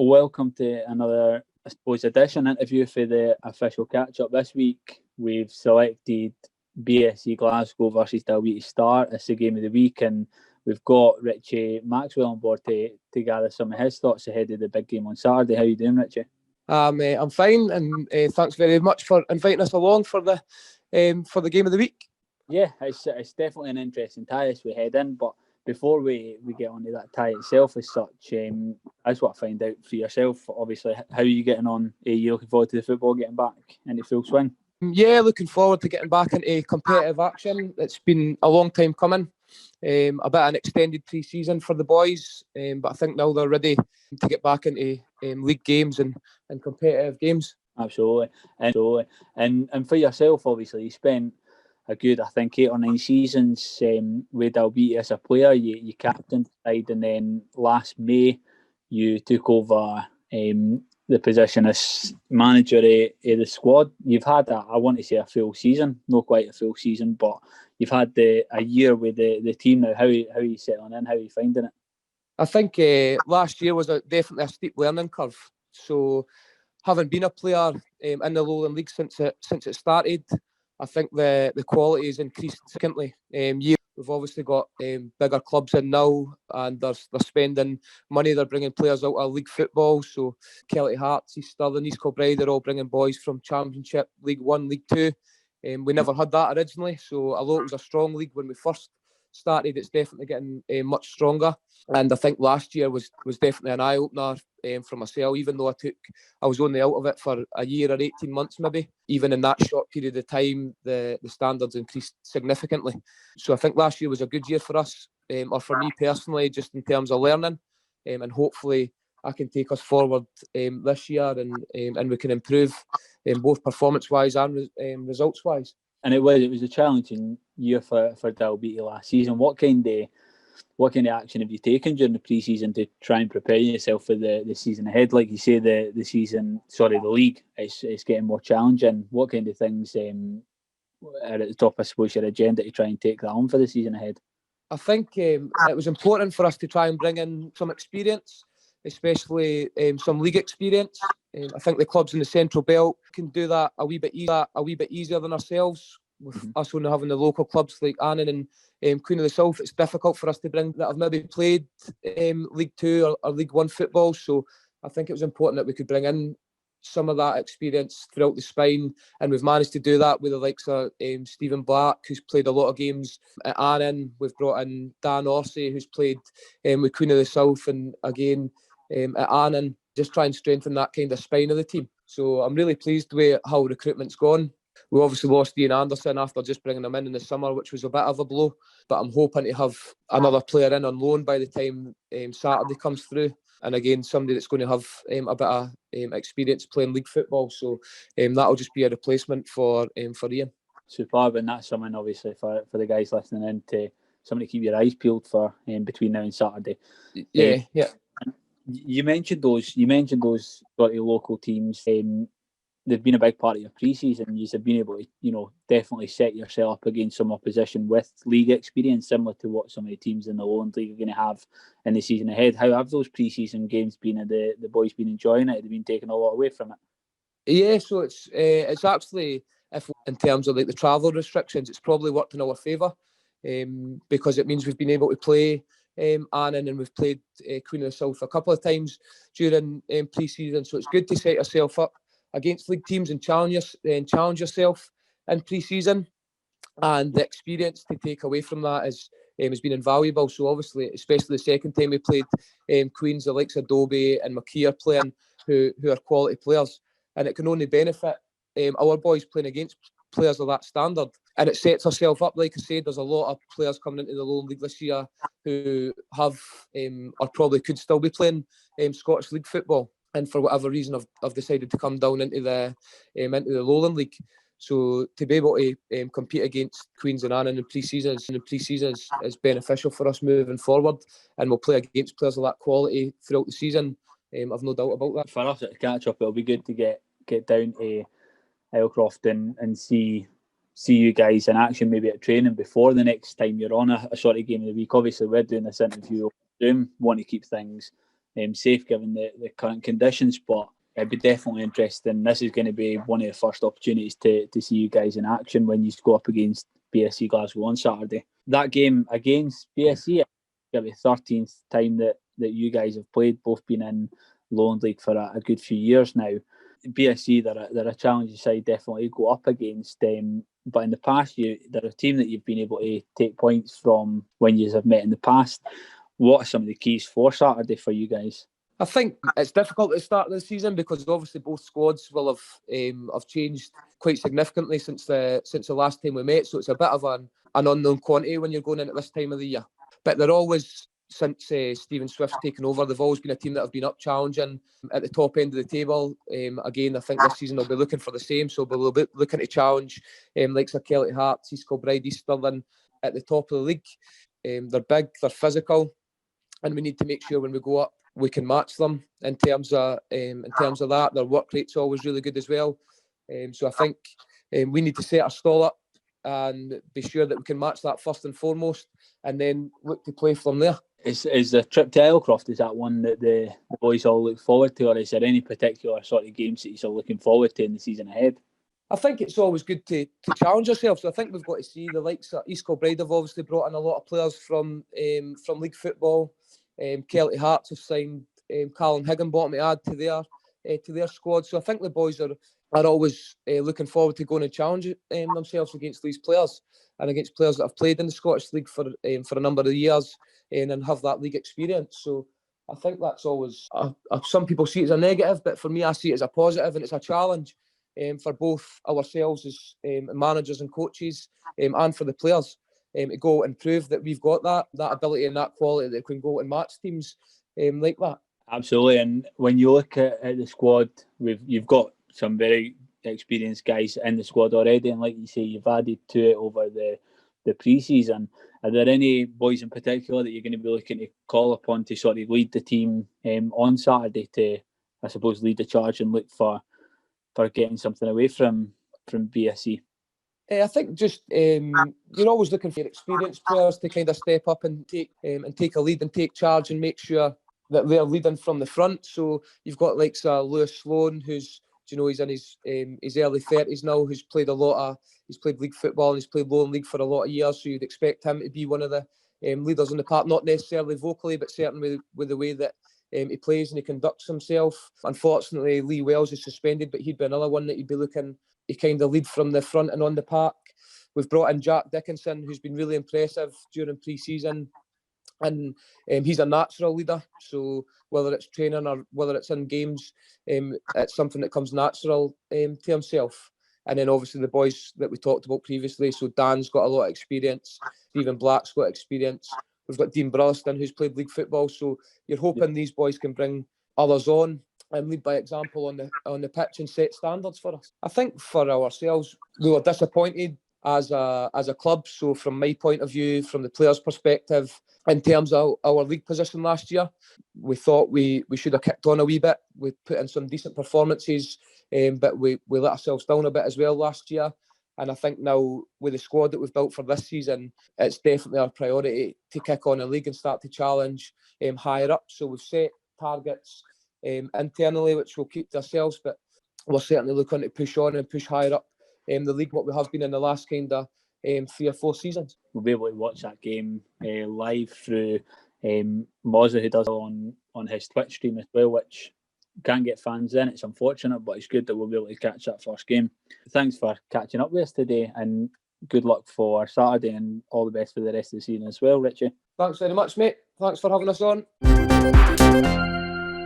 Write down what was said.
welcome to another, I suppose, edition interview for the official catch-up. This week, we've selected BSC Glasgow versus Dalbeattie Star. It's the game of the week, and we've got Ritchie Maxwell on board to gather some of his thoughts ahead of the big game on Saturday. How are you doing, Ritchie? Mate, I'm fine, and thanks very much for inviting us along for the game of the week. Yeah, it's definitely an interesting tie as we head in, but before we get onto that tie itself as such, I just want to find out for yourself, obviously, how are you getting on? Are you looking forward to the football getting back into full swing? Yeah, looking forward to getting back into competitive action. It's been a long time coming. A bit of an extended pre-season for the boys, but I think now they're ready to get back into league games and competitive games. Absolutely. And for yourself, obviously, you spent a good, I think, 8 or 9 seasons with Dalbeattie as a player. You captained the side, and then last May you took over the position as manager of the squad. You've had, I want to say, a full season, not quite a full season, but you've had a year with the team now. How are you settling in? How are you finding it? I think last year was definitely a steep learning curve. So, having been a player in the Lowland League since it started, I think the quality has increased significantly. We've obviously got bigger clubs in now, and they're spending money. They're bringing players out of league football. So Celtic Hearts, East Stirling, East Kilbride, they're all bringing boys from Championship, League 1, League 2. We never had that originally. So although it was a strong league when we first started, it's definitely getting much stronger. And I think last year was definitely an eye-opener for myself, even though I was only out of it for a year or 18 months maybe. Even in that short period of time, the standards increased significantly. So I think last year was a good year for us, or for me personally, just in terms of learning. And hopefully I can take us forward this year, and we can improve both performance-wise and results-wise. And it was a challenging year for Dalbeattie last season. What kind of action have you taken during the pre-season to try and prepare yourself for the season ahead? Like you say, the league is getting more challenging. What kind of things are at the top, I suppose, your agenda to try and take that on for the season ahead? I think it was important for us to try and bring in some experience, especially some league experience. I think the clubs in the Central Belt can do that a wee bit easier than ourselves. With us only having the local clubs like Annan and Queen of the South, it's difficult for us to bring that have maybe played League 2 or League 1 football. So I think it was important that we could bring in some of that experience throughout the spine, and we've managed to do that with the likes of Stephen Black, who's played a lot of games at Annan. We've brought in Dan Orsi, who's played with Queen of the South, and again at Annan, just try and strengthen that kind of spine of the team. So I'm really pleased with how recruitment's gone. We obviously lost Ian Anderson after just bringing him in the summer, which was a bit of a blow. But I'm hoping to have another player in on loan by the time Saturday comes through. And again, somebody that's going to have a bit of experience playing league football. So that'll just be a replacement for Ian. Superb, and that's something obviously for the guys listening in to something to keep your eyes peeled for between now and Saturday. Yeah. You mentioned those sort of local teams. They've been a big part of your pre-season. You've been able to, definitely set yourself up against some opposition with league experience, similar to what some of the teams in the Lowland League are going to have in the season ahead. How have those pre-season games been? Have the boys been enjoying it? Have they been taking a lot away from it? Yeah, so it's actually, if in terms of like the travel restrictions, it's probably worked in our favour, because it means we've been able to play Annan, and we've played Queen of the South a couple of times during pre-season. So it's good to set yourself up against league teams and challenge yourself in pre-season, and the experience to take away from that has been invaluable. So obviously, especially the second time we played Queens, the likes of Dobie and McKee are playing, who are quality players, and it can only benefit our boys playing against players of that standard. And it sets ourselves up, like I said, there's a lot of players coming into the Lowland League this year who have or probably could still be playing Scottish League football, and for whatever reason have decided to come down into the Lowland League. So to be able to compete against Queens and Annan in pre-season is beneficial for us moving forward, and we'll play against players of that quality throughout the season. I've no doubt about that. For us at the Catchup, it'll be good to get down to Elcroft and see you guys in action, maybe at training before the next time you're on a sort of game of the week. Obviously, we're doing this interview on Zoom, want to keep things safe given the current conditions, but it'd be definitely interesting. This is going to be one of the first opportunities to see you guys in action when you go up against BSC Glasgow on Saturday. That game against BSC, it'll be the 13th time that you guys have played, both been in Lowland League for a good few years now. BSC, they're a challenging side definitely to go up against, but in the past, they're a team that you've been able to take points from when you have met in the past. What are some of the keys for Saturday for you guys? I think it's difficult at the start of the season because obviously both squads will have changed quite significantly since the last time we met. So it's a bit of an unknown quantity when you're going in at this time of the year. But they're always, since Stephen Swift's taken over, they've always been a team that have been up challenging at the top end of the table. Again, I think this season they'll be looking for the same. So we'll be looking to challenge like Celtic Hearts, East Kilbride, Stirling at the top of the league. They're big, they're physical, and we need to make sure when we go up we can match them in terms of that. Their work rate's always really good as well. So I think we need to set our stall up and be sure that we can match that first and foremost, and then look to play from there. Is the trip to Islecroft, is that one that the boys all look forward to, or is there any particular sort of games that you're looking forward to in the season ahead? I think it's always good to challenge ourselves. So I think we've got to see the likes of East Kilbride have obviously brought in a lot of players from league football. Celtic Hearts have signed Callum Higginbottom to add to their squad. So I think the boys are always looking forward to going and challenge themselves against these players and against players that have played in the Scottish League for a number of years and have that league experience. So I think that's always some people see it as a negative, but for me I see it as a positive, and it's a challenge for both ourselves as managers and coaches and for the players. To go and prove that we've got that ability and that quality that can go and match teams like that. Absolutely, and when you look at the squad, you've got some very experienced guys in the squad already, and like you say, you've added to it over the pre-season. Are there any boys in particular that you're going to be looking to call upon to sort of lead the team on Saturday to, I suppose, lead the charge and look for getting something away from BSC? I think just you're always looking for experienced players to kind of step up and take a lead and take charge and make sure that they're leading from the front. So you've got like Lewis Sloan, who's he's in his early 30s now, who's played he's played league football and he's played Lowland League for a lot of years. So you'd expect him to be one of the leaders in the park, not necessarily vocally, but certainly with the way that he plays and he conducts himself. Unfortunately, Lee Wells is suspended, but he'd be another one that you'd be looking to kind of lead from the front and on the park. We've brought in Jack Dickinson, who's been really impressive during pre-season, and he's a natural leader. So whether it's training or whether it's in games, it's something that comes natural to himself. And then obviously the boys that we talked about previously. So Dan's got a lot of experience. Stephen Black's got experience. We've got Dean Burleston, who's played league football. So you're hoping these boys can bring others on and lead by example on the pitch and set standards for us. I think for ourselves, we were disappointed as a club. So from my point of view, from the players' perspective, in terms of our league position last year, we thought we should have kicked on a wee bit. We put in some decent performances, but we let ourselves down a bit as well last year. And I think now with the squad that we've built for this season, it's definitely our priority to kick on a league and start to challenge higher up. So we've set targets internally, which we'll keep to ourselves, but we're certainly looking to push on and push higher up the league, what we have been in the last kind of 3 or 4 seasons. We'll be able to watch that game live through Mozza, who does it on his Twitch stream as well, which can't get fans in. It's unfortunate, but it's good that we'll be able to catch that first game. Thanks for catching up with us today, and good luck for Saturday, and all the best for the rest of the season as well, Ritchie. Thanks very much, mate. Thanks for having us on.